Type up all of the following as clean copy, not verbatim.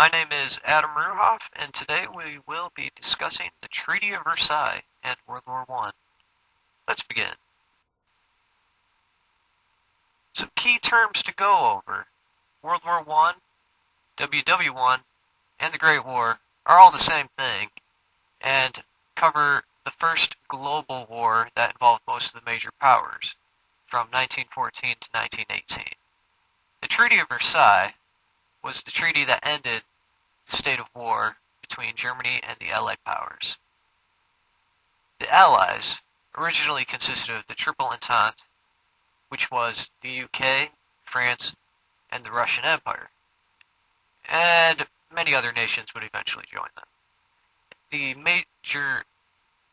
My name is Adam Ruhoff, and today we will be discussing the Treaty of Versailles and World War I. Let's begin. Some key terms to go over. World War I, WWI, and the Great War are all the same thing, and cover the first global war that involved most of the major powers, from 1914 to 1918. The Treaty of Versailles was the treaty that ended the state of war between Germany and the Allied powers. The Allies originally consisted of the Triple Entente, which was the UK, France, and the Russian Empire, and many other nations would eventually join them. The major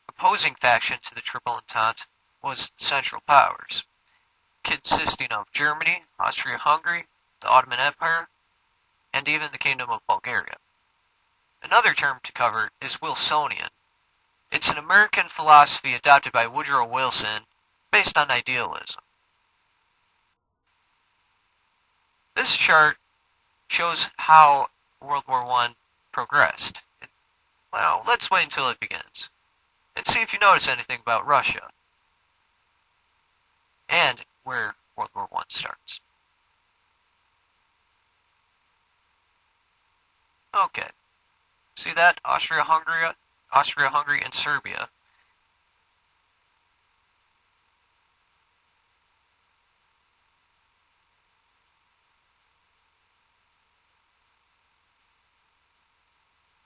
opposing faction to the Triple Entente was the Central Powers, consisting of Germany, Austria-Hungary, the Ottoman Empire, and even the Kingdom of Bulgaria. Another term to cover is Wilsonian. It's an American philosophy adopted by Woodrow Wilson based on idealism. This chart shows how World War I progressed. Well, let's wait until it begins and see if you notice anything about Russia and where World War I starts. Okay, see that? Austria-Hungary, and Serbia.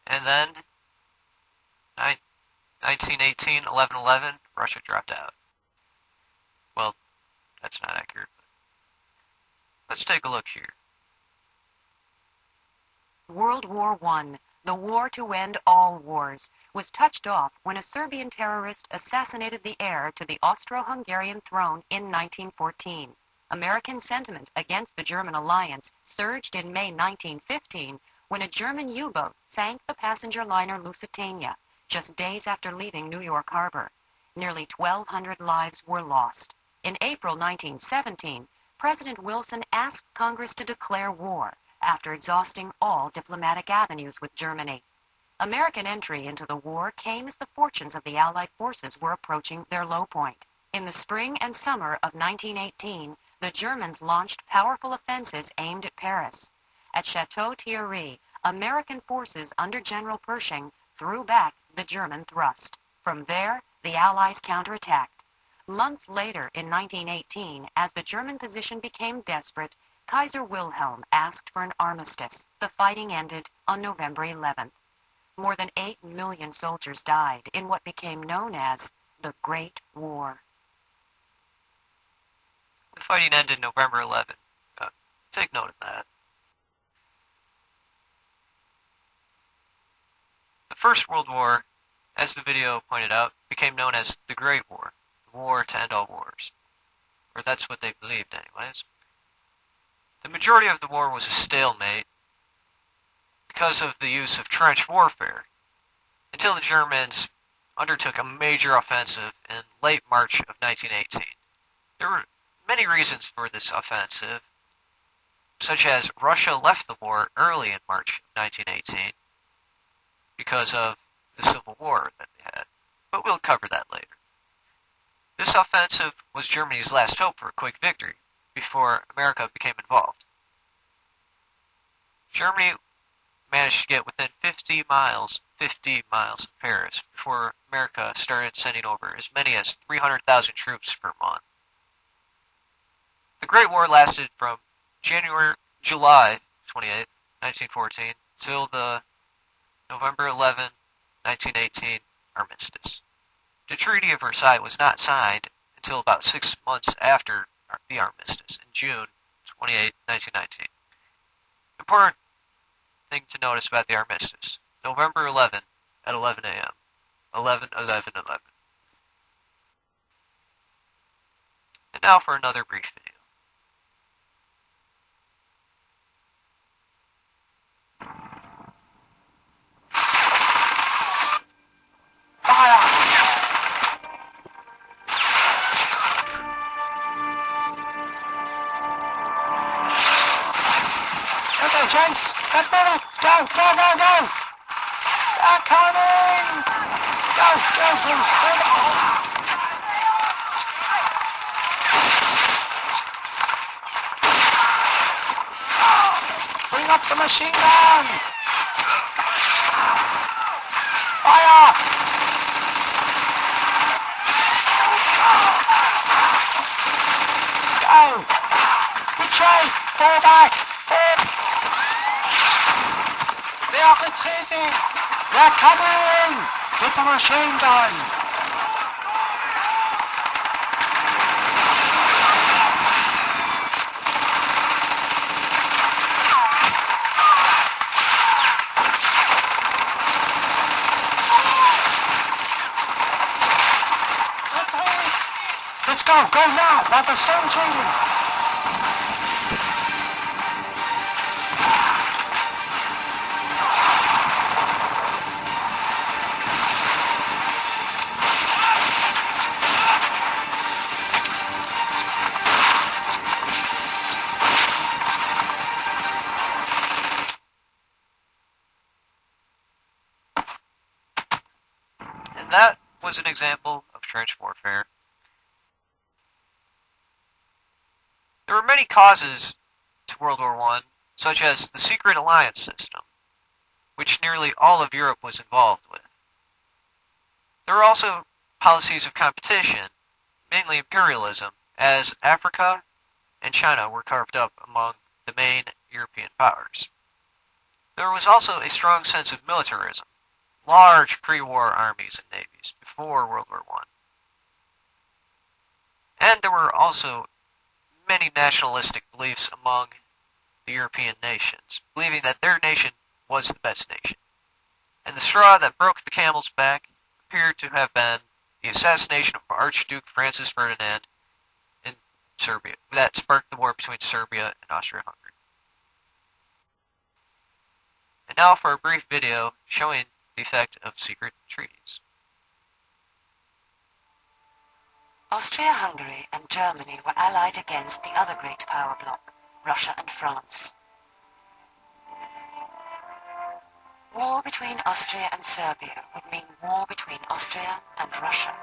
And then, 1918, 11/11, Russia dropped out. Well, that's not accurate. But let's take a look here. World War I, the war to end all wars, was touched off when a Serbian terrorist assassinated the heir to the Austro-Hungarian throne in 1914. American sentiment against the German alliance surged in May 1915 when a German U-boat sank the passenger liner Lusitania just days after leaving New York Harbor. Nearly 1,200 lives were lost. In April 1917, President Wilson asked Congress to declare war after exhausting all diplomatic avenues with Germany. American entry into the war came as the fortunes of the Allied forces were approaching their low point. In the spring and summer of 1918, the Germans launched powerful offensives aimed at Paris. At Chateau Thierry, American forces under General Pershing threw back the German thrust. From there, the Allies counterattacked. Months later, in 1918, as the German position became desperate, Kaiser Wilhelm asked for an armistice. The fighting ended on November 11th. More than 8 million soldiers died in what became known as the Great War. The fighting ended November 11th. Take note of that. The First World War, as the video pointed out, became known as the Great War, the war to end all wars. Or that's what they believed anyways. The majority of the war was a stalemate because of the use of trench warfare, until the Germans undertook a major offensive in late March of 1918. There were many reasons for this offensive, such as Russia left the war early in March of 1918 because of the Civil War that they had, but we'll cover that later. This offensive was Germany's last hope for a quick victory before America became involved. Germany managed to get within 50 miles of Paris before America started sending over as many as 300,000 troops per month. The Great War lasted from July 28, 1914, till the November 11, 1918 armistice. The Treaty of Versailles was not signed until about 6 months after the armistice, in June 28, 1919. Important thing to notice about the armistice: November 11 at 11 a.m. 11/11/11. And now for another brief video. Okay, gents, let's move it. Go, go, go, go. Start coming. Go, go, go, go. Bring up the machine gun. Fire. Go. Retreat. Fall back. Fall. They are retreating. They're coming. With the machine gun. Let's go now, while the sun's changing. And that was an example of trench warfare. There were many causes to World War I, such as the secret alliance system, which nearly all of Europe was involved with. There were also policies of competition, mainly imperialism, as Africa and China were carved up among the main European powers. There was also a strong sense of militarism, large pre-war armies and navies before World War I. And there were also many nationalistic beliefs among the European nations, believing that their nation was the best nation. And the straw that broke the camel's back appeared to have been the assassination of Archduke Francis Ferdinand in Serbia, that sparked the war between Serbia and Austria-Hungary. And now for a brief video showing the effect of secret treaties. Austria-Hungary and Germany were allied against the other great power bloc, Russia and France. War between Austria and Serbia would mean war between Austria and Russia.